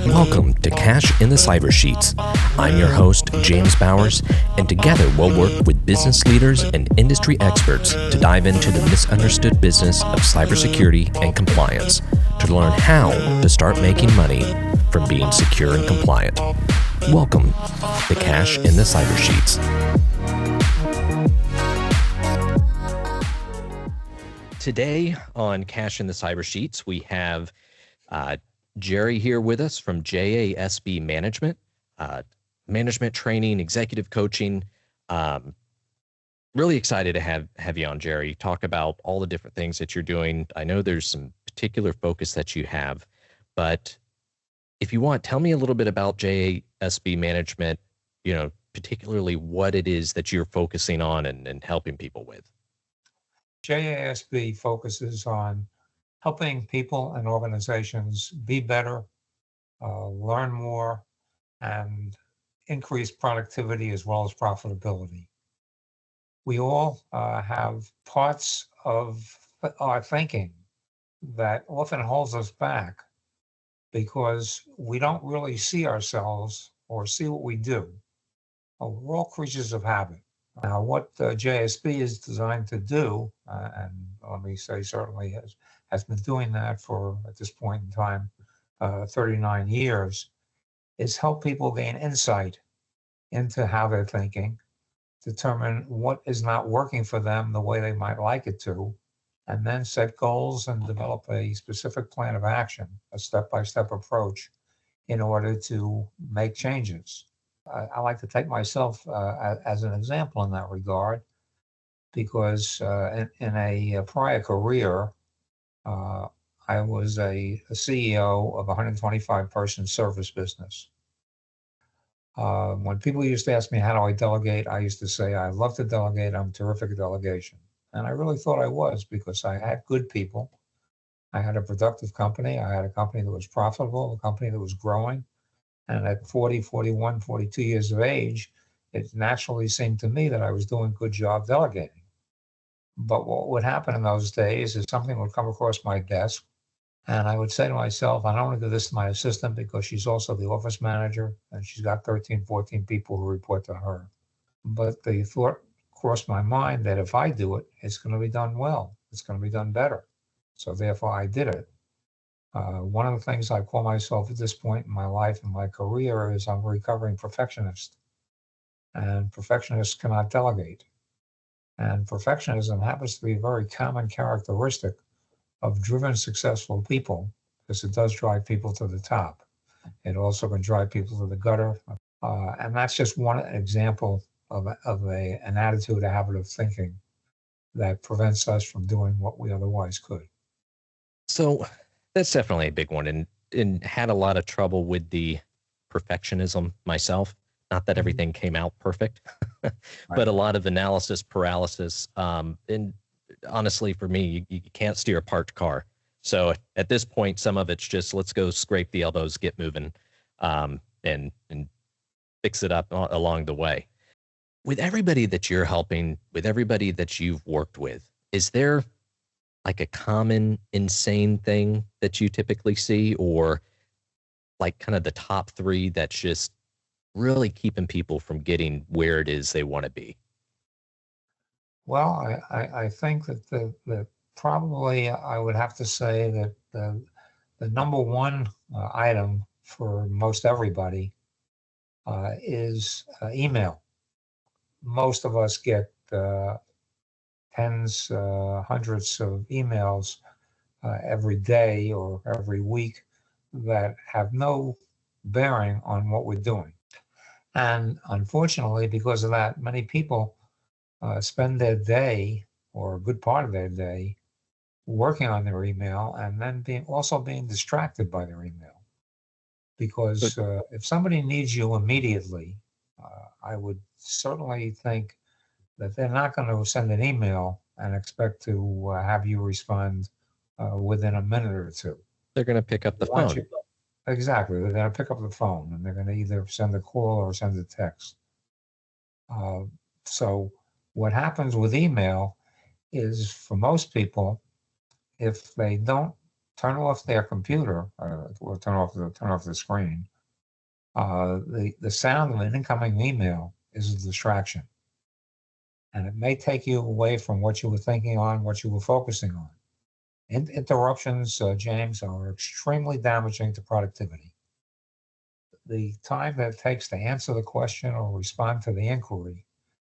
Welcome to Cash in the Cyber Sheets. I'm your host, James Bowers, and together we'll work with business leaders and industry experts to dive into the misunderstood business of cybersecurity and compliance to learn how to start making money from being secure and compliant. Welcome to Cash in the Cyber Sheets. Today on Cash in the Cyber Sheets, we have Jerry here with us from JASB Management, management training, executive coaching. Really excited to have you on, Jerry. Talk about all the different things that you're doing. I know there's some particular focus that you have, but if you want, tell me a little bit about JASB Management, particularly what it is that you're focusing on and helping people with. JASB focuses on helping people and organizations be better, learn more, and increase productivity as well as profitability. We all have parts of our thinking that often holds us back because we don't really see ourselves or see what we do. We're all creatures of habit. Now, what JASB is designed to do, and let me say certainly has been doing that for, at this point in time, 39 years, is help people gain insight into how they're thinking, determine what is not working for them the way they might like it to, and then set goals and develop a specific plan of action, a step-by-step approach in order to make changes. I like to take myself as an example in that regard, because in a prior career, I was a CEO of a 125-person service business. When people used to ask me, how do I delegate? I used to say, I love to delegate. I'm terrific at delegation. And I really thought I was, because I had good people. I had a productive company. I had a company that was profitable, a company that was growing. And at 40, 41, 42 years of age, it naturally seemed to me that I was doing a good job delegating. But what would happen in those days is something would come across my desk, and I would say to myself, I don't want to do this to my assistant because she's also the office manager, and she's got 13, 14 people who report to her. But the thought crossed my mind that if I do it, it's going to be done well. It's going to be done better. So therefore, I did it. One of the things I call myself at this point in my life and my career is I'm a recovering perfectionist. And perfectionists cannot delegate. And perfectionism happens to be a very common characteristic of driven, successful people, because it does drive people to the top. It also can drive people to the gutter. And that's just one example of an attitude, a habit of thinking that prevents us from doing what we otherwise could. So that's definitely a big one, and had a lot of trouble with the perfectionism myself. Not that everything came out perfect, but a lot of analysis paralysis. And honestly, for me, you can't steer a parked car. So at this point, some of it's just, let's go scrape the elbows, get moving, and fix it up along the way. With everybody that you're helping, with everybody that you've worked with, is there like a common insane thing that you typically see, or like kind of the top three that's just really keeping people from getting where it is they want to be? Well, I think that probably I would have to say that the number one item for most everybody is email. Most of us get tens, hundreds of emails every day or every week that have no bearing on what we're doing. And unfortunately, because of that, many people spend their day, or a good part of their day, working on their email and then being distracted by their email. Because if somebody needs you immediately, I would certainly think that they're not going to send an email and expect to have you respond within a minute or two. They're going to pick up the phone. Exactly. They're going to pick up the phone, and they're going to either send a call or send a text. So what happens with email is, for most people, if they don't turn off their computer, or turn off the screen, the sound of an incoming email is a distraction, and it may take you away from what you were thinking on, what you were focusing on. Interruptions, James, are extremely damaging to productivity. The time that it takes to answer the question or respond to the inquiry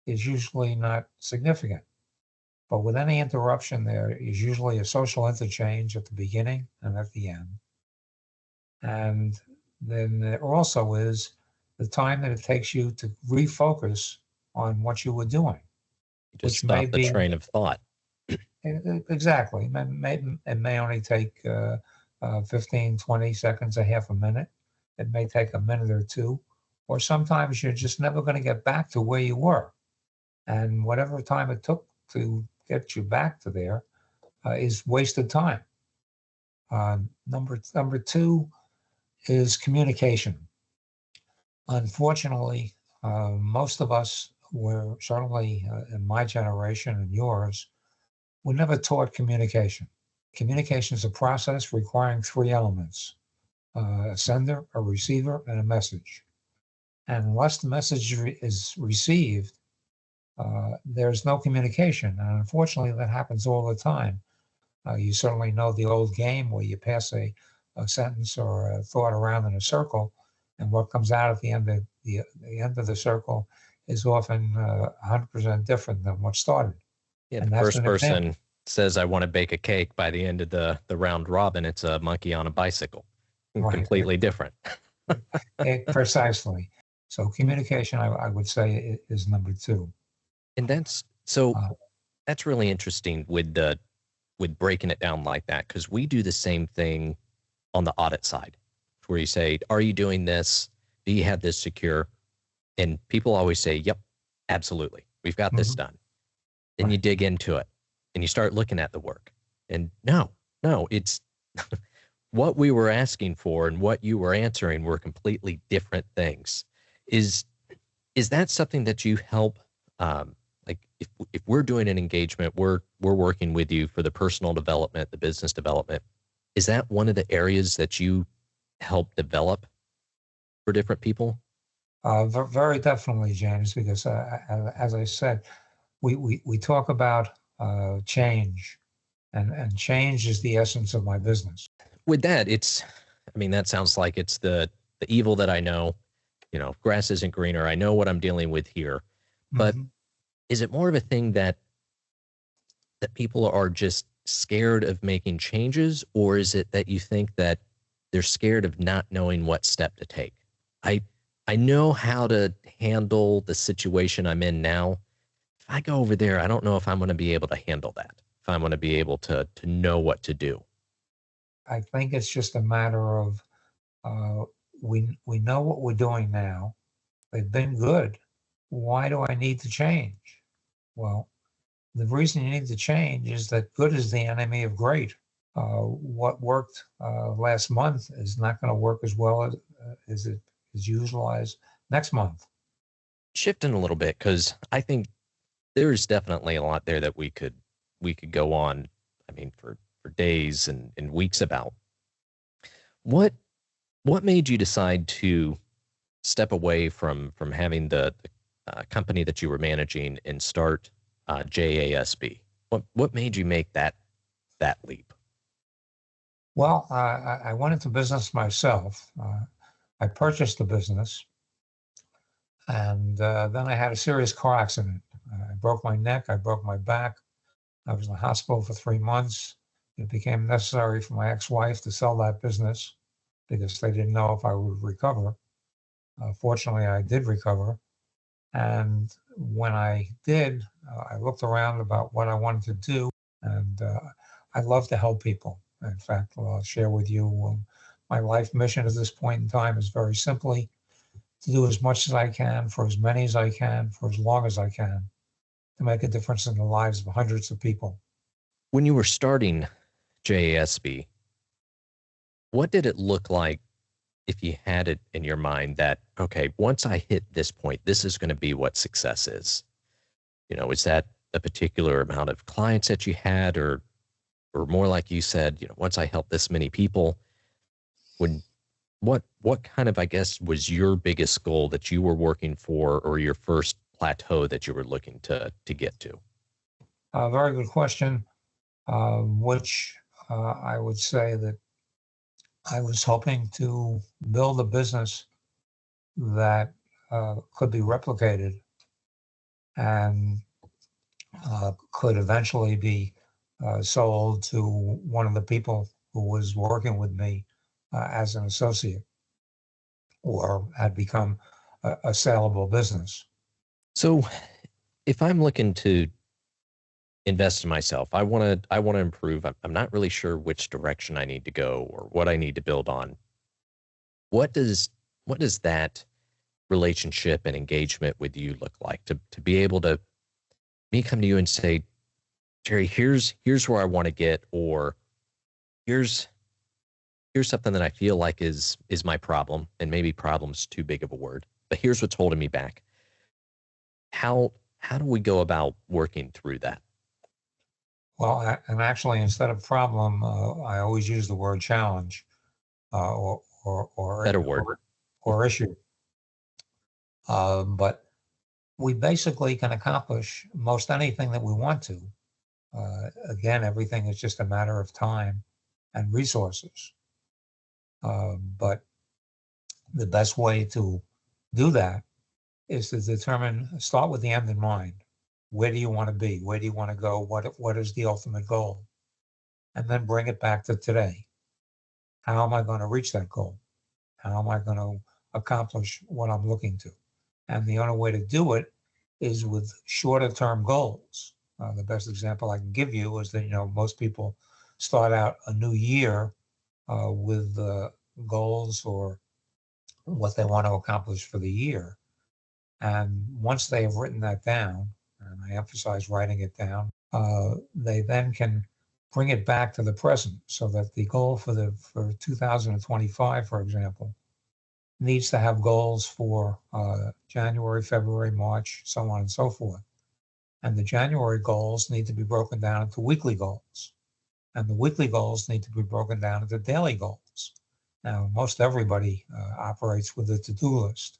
is usually not significant. But with any interruption, there is usually a social interchange at the beginning and at the end. And then there also is the time that it takes you to refocus on what you were doing, You just which may stop the be train of thought. exactly. It may only take 15, 20 seconds, a half a minute. It may take a minute or two, or sometimes you're just never going to get back to where you were. And whatever time it took to get you back to there is wasted time. Number two is communication. Unfortunately, most of us were, certainly in my generation and yours, were never taught communication. Communication is a process requiring three elements: a sender, a receiver, and a message. And unless the message is received, there's no communication. And unfortunately, that happens all the time. You certainly know the old game where you pass a sentence or a thought around in a circle, and what comes out at the end of the end of the circle is often 100% different than what started. Yeah, And the that's first an example. person says, I want to bake a cake. By the end of the round robin, it's a monkey on a bicycle. Right. Completely different. Precisely. So communication, I would say, is number two. And that's really interesting with breaking it down like that, because we do the same thing on the audit side, where you say, are you doing this? Do you have this secure? And people always say, yep, absolutely. We've got this done. Then you dig into it and you start looking at the work, and no, it's what we were asking for and what you were answering were completely different things. Is that something that you help, like if we're doing an engagement, we're working with you for the personal development, the business development, is that one of the areas that you help develop for different people? Very definitely, James, because as I said, we talk about change, and change is the essence of my business. With that, that sounds like it's the evil that I know. Grass isn't greener. I know what I'm dealing with here. But is it more of a thing that people are just scared of making changes, or is it that you think that they're scared of not knowing what step to take? I know how to handle the situation I'm in now. If I go over there, I don't know if I'm going to be able to handle that, if I'm going to be able to know what to do. I think it's just a matter of we know what we're doing now. They've been good. Why do I need to change? Well, the reason you need to change is that good is the enemy of great. What worked last month is not going to work as well as it is utilized next month. Shifting a little bit, because I think there's definitely a lot there that we could go on, for days and weeks about. What made you decide to step away from having the company that you were managing and start JASB? What made you make that leap? Well, I went into business myself. I purchased the business, and then I had a serious car accident. I broke my neck. I broke my back. I was in the hospital for 3 months. It became necessary for my ex-wife to sell that business because they didn't know if I would recover. Fortunately, I did recover. And when I did, I looked around about what I wanted to do, and I love to help people. In fact, I'll share with you my life mission at this point in time is very simply to do as much as I can for as many as I can for as long as I can to make a difference in the lives of hundreds of people. When you were starting JASB, what did it look like, if you had it in your mind, that, okay, once I hit this point, this is going to be what success is? Is that a particular amount of clients that you had, or or more like you said, once I help this many people, when what kind of, I guess, was your biggest goal that you were working for, or your first plateau that you were looking to get to? Very good question, which I would say that I was hoping to build a business that could be replicated and could eventually be sold to one of the people who was working with me as an associate, or had become a saleable business. So if I'm looking to invest in myself, I want to improve. I'm not really sure which direction I need to go or what I need to build on. What does that relationship and engagement with you look like, to be able to me come to you and say, Jerry, here's where I want to get, or here's something that I feel like is my problem, and maybe problem's too big of a word, but here's what's holding me back. How do we go about working through that? Well, and actually, instead of problem, I always use the word challenge, or Better word. or issue. But we basically can accomplish most anything that we want to. Again, everything is just a matter of time and resources. But the best way to do that is to start with the end in mind. Where do you want to be? Where do you want to go? What is the ultimate goal? And then bring it back to today. How am I going to reach that goal? How am I going to accomplish what I'm looking to? And the only way to do it is with shorter term goals. The best example I can give you is that, most people start out a new year with goals or what they want to accomplish for the year. And once they have written that down, and I emphasize writing it down, they then can bring it back to the present, so that the goal for 2025, for example, needs to have goals for January, February, March, so on and so forth. And the January goals need to be broken down into weekly goals. And the weekly goals need to be broken down into daily goals. Now, most everybody operates with a to-do list.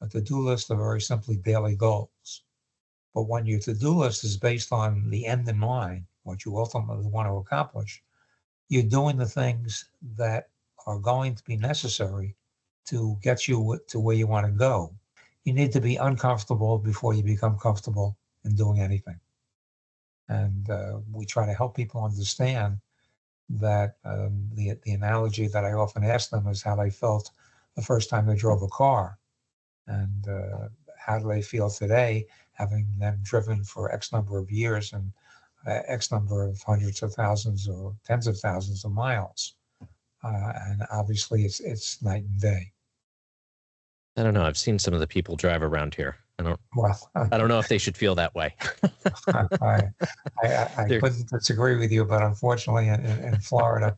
A to-do list are very simply daily goals. But when your to-do list is based on the end in mind, what you ultimately want to accomplish, you're doing the things that are going to be necessary to get you to where you want to go. You need to be uncomfortable before you become comfortable in doing anything. And we try to help people understand that the analogy that I often ask them is how they felt the first time they drove a car. And how do they feel today, having them driven for X number of years and X number of hundreds of thousands or tens of thousands of miles? And obviously, it's night and day. I don't know. I've seen some of the people drive around here. I don't know if they should feel that way. I couldn't disagree with you, but unfortunately, in Florida,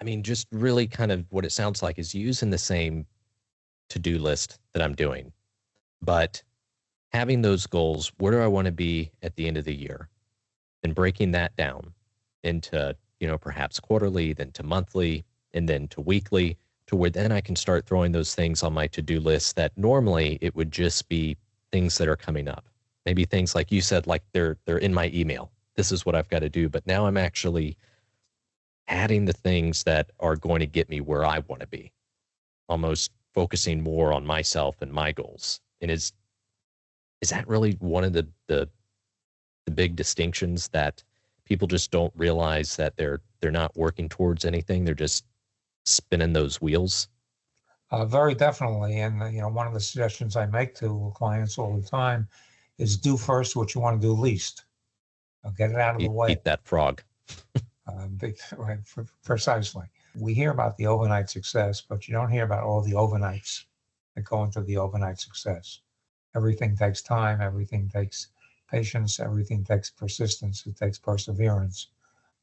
I mean, just really kind of what it sounds like is using the same to-do list that I'm doing, but having those goals. Where do I want to be at the end of the year? And breaking that down into, perhaps quarterly, then to monthly, and then to weekly, to where then I can start throwing those things on my to-do list that normally it would just be things that are coming up. Maybe things like you said, like they're in my email. This is what I've got to do. But now I'm actually adding the things that are going to get me where I want to be, almost focusing more on myself and my goals. And is that really one of the big distinctions, that people just don't realize that they're not working towards anything? They're just spinning those wheels. Very definitely. And, one of the suggestions I make to clients all the time is do first what you want to do least. Get it out of the way. Eat that frog. Right, precisely. We hear about the overnight success, but you don't hear about all the overnights that go into the overnight success. Everything takes time. Everything takes patience. Everything takes persistence. It takes perseverance.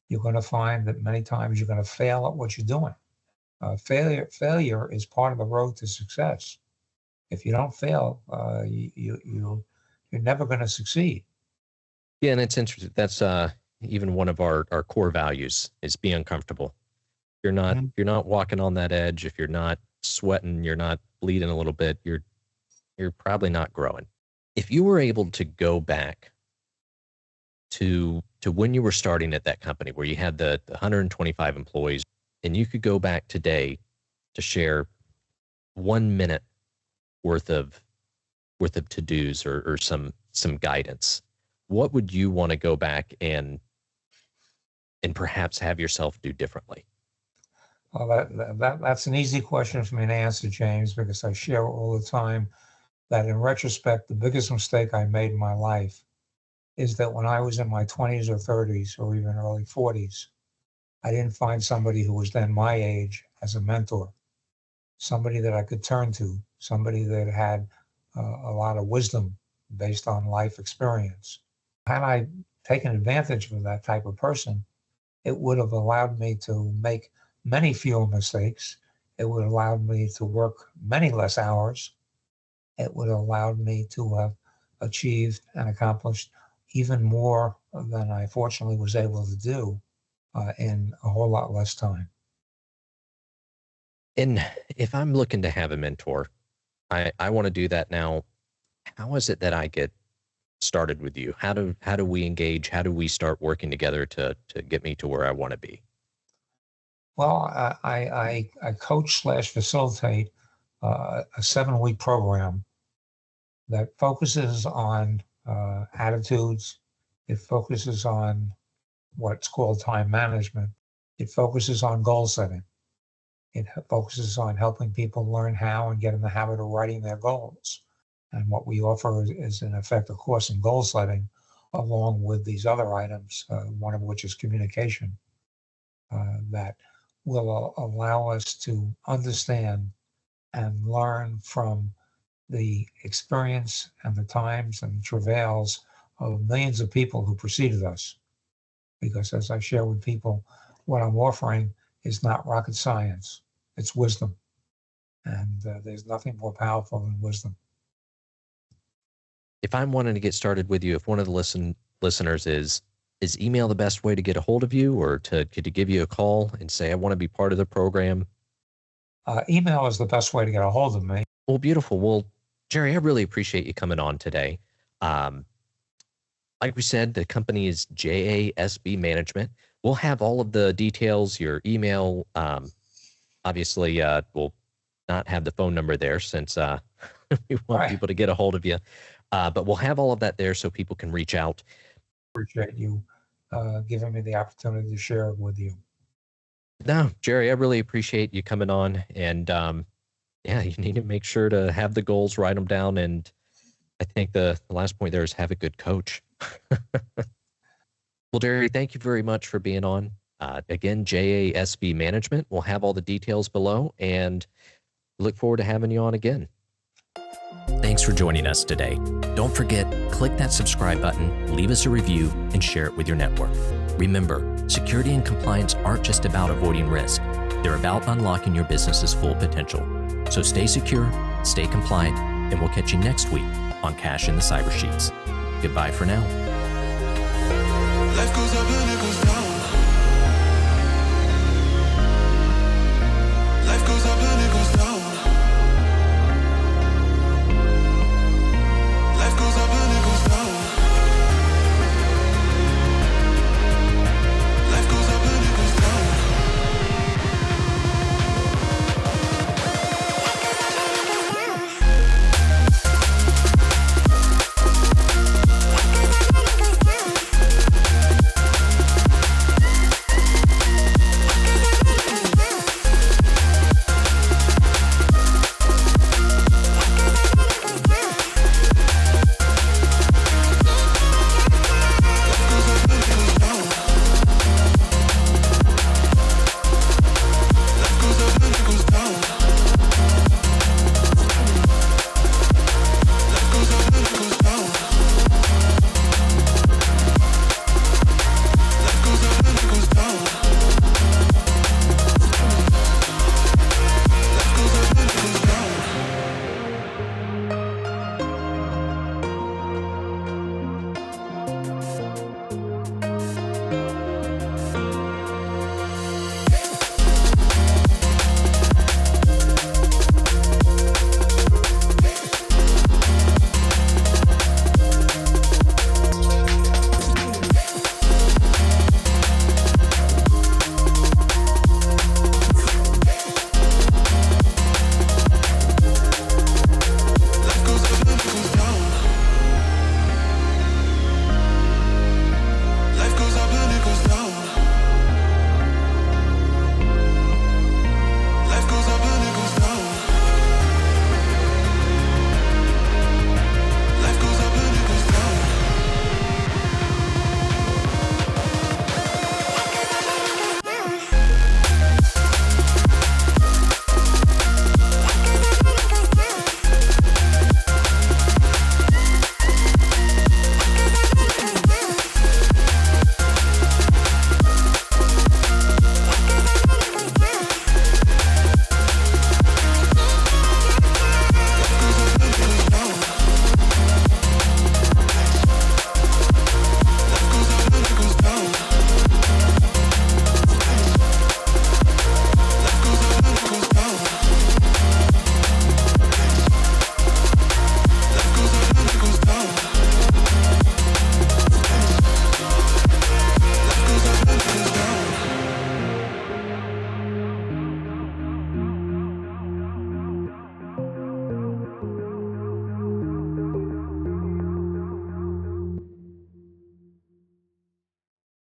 You're going to find that many times you're going to fail at what you're doing. Failure is part of the road to success. If you don't fail, you're never going to succeed. Yeah, and it's interesting. That's even one of our core values is be uncomfortable. You're not, Mhm. you're not walking on that edge. If you're not sweating, you're not bleeding a little bit, you're probably not growing. If you were able to go back to when you were starting at that company where you had the 125 employees, and you could go back today to share 1 minute worth of to-dos or some guidance, what would you want to go back and perhaps have yourself do differently? Well, that's an easy question for me to answer, James, because I share all the time that in retrospect, the biggest mistake I made in my life is that when I was in my 20s or 30s or even early 40s, I didn't find somebody who was then my age as a mentor, somebody that I could turn to, somebody that had a lot of wisdom based on life experience. Had I taken advantage of that type of person, it would have allowed me to make many fewer mistakes. It would have allowed me to work many less hours. It would have allowed me to have achieved and accomplished even more than I fortunately was able to do in a whole lot less time. And if I'm looking to have a mentor, I want to do that now. How is it that I get started with you? How do we engage? How do we start working together to get me to where I want to be? Well, I coach slash facilitate a 7-week program that focuses on attitudes. It focuses on what's called time management. It focuses on goal setting. It focuses on helping people learn how and get in the habit of writing their goals. And what we offer is in effect, a course in goal setting, along with these other items, one of which is communication, that will allow us to understand and learn from the experience and the times and travails of millions of people who preceded us. Because as I share with people, what I'm offering is not rocket science, it's wisdom. And there's nothing more powerful than wisdom. If I'm wanting to get started with you, if one of the listeners is email the best way to get a hold of you, or to give you a call and say, I want to be part of the program? Email is the best way to get a hold of me. Well, beautiful. Well, Jerry, I really appreciate you coming on today. Like we said, the company is JASB Management. We'll have all of the details, your email. Obviously, we'll not have the phone number there since we want people to get a hold of you. But we'll have all of that there so people can reach out. Appreciate you giving me the opportunity to share it with you. No, Jerry, I really appreciate you coming on. And yeah, you need to make sure to have the goals, write them down. And I think the last point there is have a good coach. Well, Jerry, thank you very much for being on. Again, JASB Management. We'll have all the details below, and look forward to having you on again. Thanks for joining us today. Don't forget, click that subscribe button, leave us a review, and share it with your network. Remember, security and compliance aren't just about avoiding risk. They're about unlocking your business's full potential. So stay secure, stay compliant, and we'll catch you next week on Cash in the Cyber Sheets. Goodbye for now. Life goes up and it goes down. Life goes up and